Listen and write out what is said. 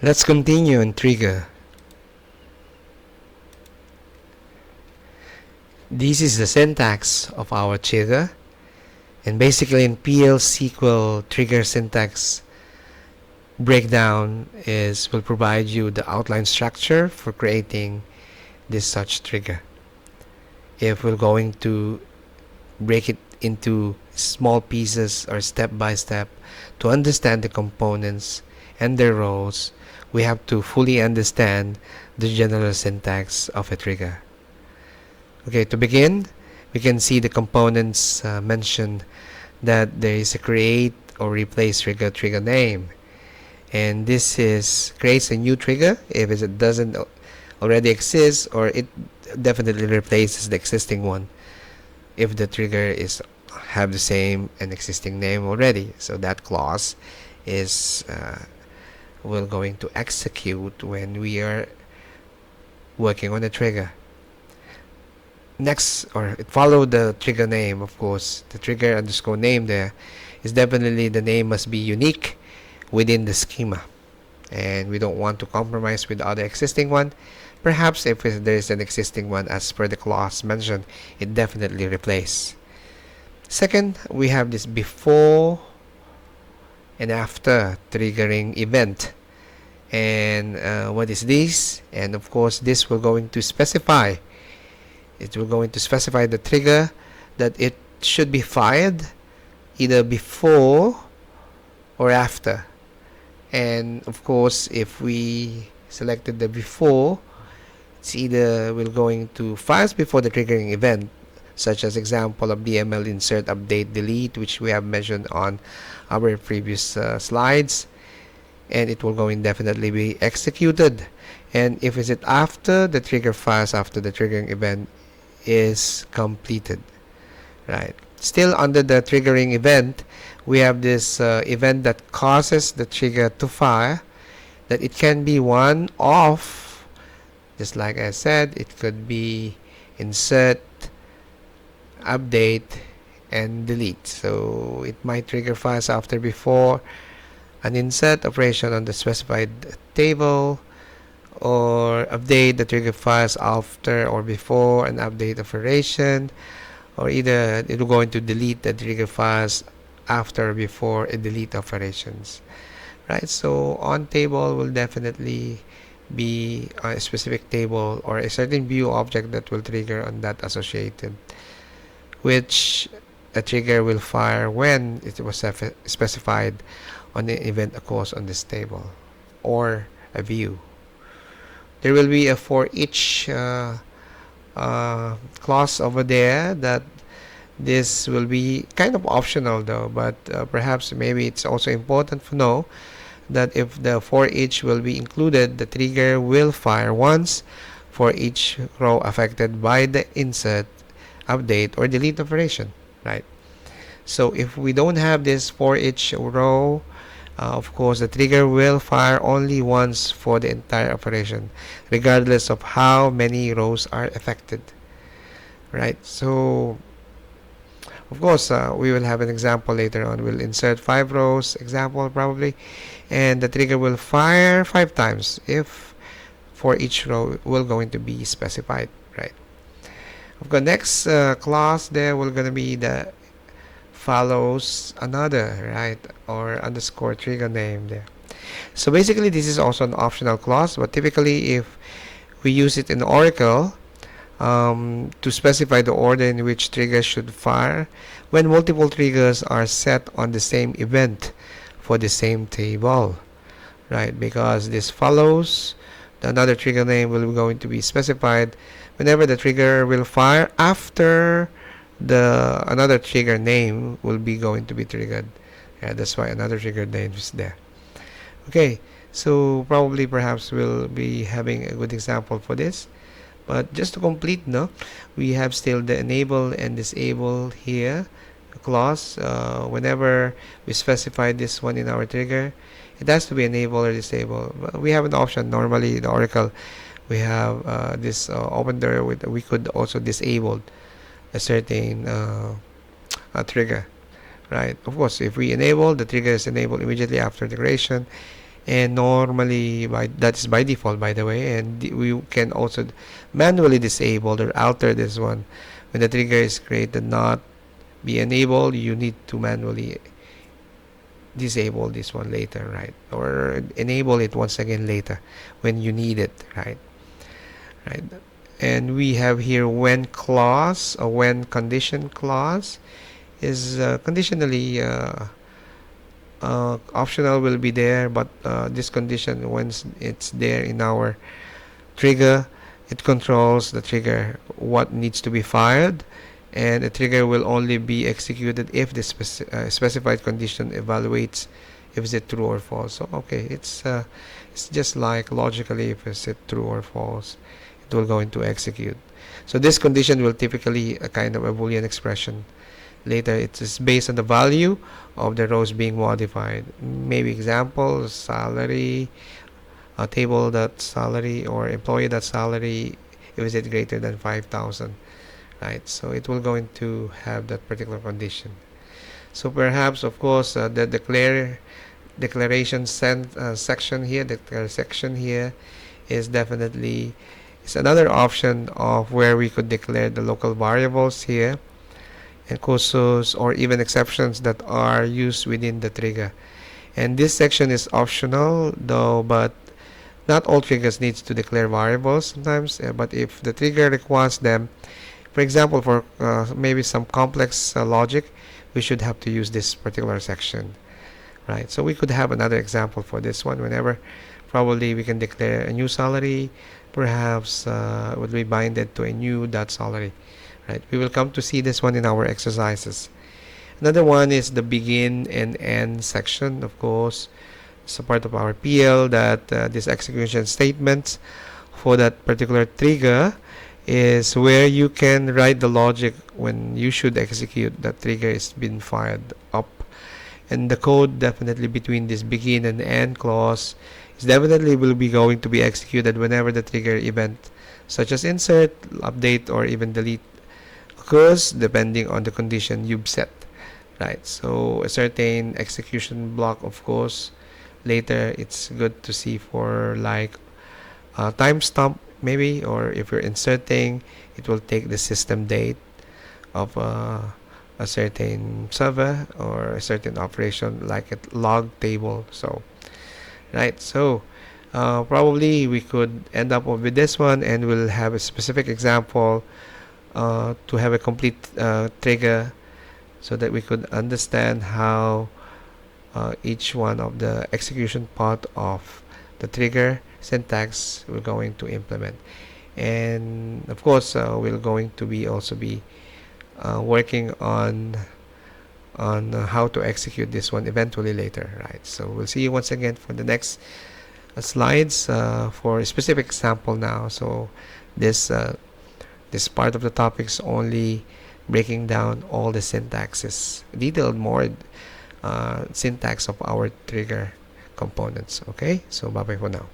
Let's continue on trigger. This is the syntax of our trigger, and basically in PL SQL trigger syntax breakdown will provide you the outline structure for creating this such trigger. If we're going to break it into small pieces or step by step to understand the components and their roles, we have to fully understand the general syntax of a trigger. Okay, to begin, we can see the components mentioned that there is a create or replace trigger name, and this creates a new trigger if it doesn't already exist, or it definitely replaces the existing one if the trigger have the same and existing name already. So that clause is will going to execute when we are working on the trigger. Next, or it followed the trigger name, of course. The trigger underscore name there is definitely the name must be unique within the schema, and we don't want to compromise with the other existing one. Perhaps if there is an existing one as per the clause mentioned, it definitely replace. Second, we have this before and after triggering event. And what is this? And of course, this will going to specify. It will going to specify the trigger that it should be fired either before or after. And of course, if we selected the before, it's either will going to fires before the triggering event, such as example of DML insert, update, delete, which we have mentioned on our previous slides, and it will going definitely be executed. And if is it after the trigger fires after the triggering event is completed, right? Still under the triggering event, we have this event that causes the trigger to fire, that it can be one of, just like I said, it could be insert, update, and delete. So it might trigger fires after before an insert operation on the specified table, or update the trigger fires after or before an update operation, or either it will going to delete the trigger fires after or before a delete operations, right? So on table will definitely be a specific table or a certain view object that will trigger on that associated, which a trigger will fire when it was specified on the event occurs on this table or a view. There will be a for each clause over there, that this will be kind of optional though, but perhaps maybe it's also important to know that if the for each will be included, the trigger will fire once for each row affected by the insert, update, or delete operation, right? So if we don't have this for each row, of course the trigger will fire only once for the entire operation, regardless of how many rows are affected, right? So of course we will have an example later on. We'll insert 5 rows example probably, and the trigger will fire 5 times if for each row will going to be specified, right? Of course, next clause there will going to be the follows another, right, or underscore trigger name there. So basically this is also an optional clause, but typically if we use it in Oracle to specify the order in which triggers should fire when multiple triggers are set on the same event for the same table, right? Because this follows another trigger name will be going to be specified whenever the trigger will fire after the another trigger name will be going to be triggered. Yeah, that's why another trigger name is there. Okay, so probably perhaps we'll be having a good example for this, but just to complete, no, we have still the enable and disable here clause. Whenever we specify this one in our trigger, it has to be enable or disable. But we have an option. Normally in Oracle we have this open there with, we could also disable a certain trigger, right? Of course, if we enable, the trigger is enabled immediately after the creation, and normally that is by default, by the way, and we can also manually disable or alter this one when the trigger is created not be enabled. You need to manually disable this one later, right, or enable it once again later when you need it, right. And we have here when clause, or when condition clause is conditionally optional, will be there, but this condition, once it's there in our trigger, it controls the trigger what needs to be fired, and the trigger will only be executed if the specified condition evaluates if it's true or false. So okay, it's just like logically, if it's true or false, it will go into execute. So this condition will typically a kind of a Boolean expression. Later, it is based on the value of the rows being modified. Maybe example, salary, table that salary, or employee that salary, is it greater than 5,000, right? So it will going to have that particular condition. So perhaps, of course, the declaration section here, declare section here, is definitely is another option of where we could declare the local variables here, and cursos or even exceptions that are used within the trigger. And this section is optional though, but not all triggers needs to declare variables sometimes, but if the trigger requires them, for example, for maybe some complex logic, we should have to use this particular section, right? So we could have another example for this one. Whenever probably we can declare a new salary, perhaps would be binded to a new dot salary, right? We will come to see this one in our exercises. Another one is the begin and end section. Of course, it's a part of our PL that this execution statements for that particular trigger is where you can write the logic when you should execute that trigger is been fired up. And the code definitely between this begin and end clause is definitely will be going to be executed whenever the trigger event such as insert, update, or even delete occurs, depending on the condition you've set, right? So a certain execution block, of course, later it's good to see for like timestamp maybe, or if you're inserting, it will take the system date of a certain server or a certain operation like a log table. So right, so probably we could end up with this one, and we'll have a specific example to have a complete trigger, so that we could understand how each one of the execution part of the trigger syntax we're going to implement. And of course, we're going to be also be working on how to execute this one eventually later, right? So we'll see you once again for the next slides for a specific example now. So this this part of the topic is only breaking down all the syntaxes, detailed more syntax of our trigger components. Okay, so bye bye for now.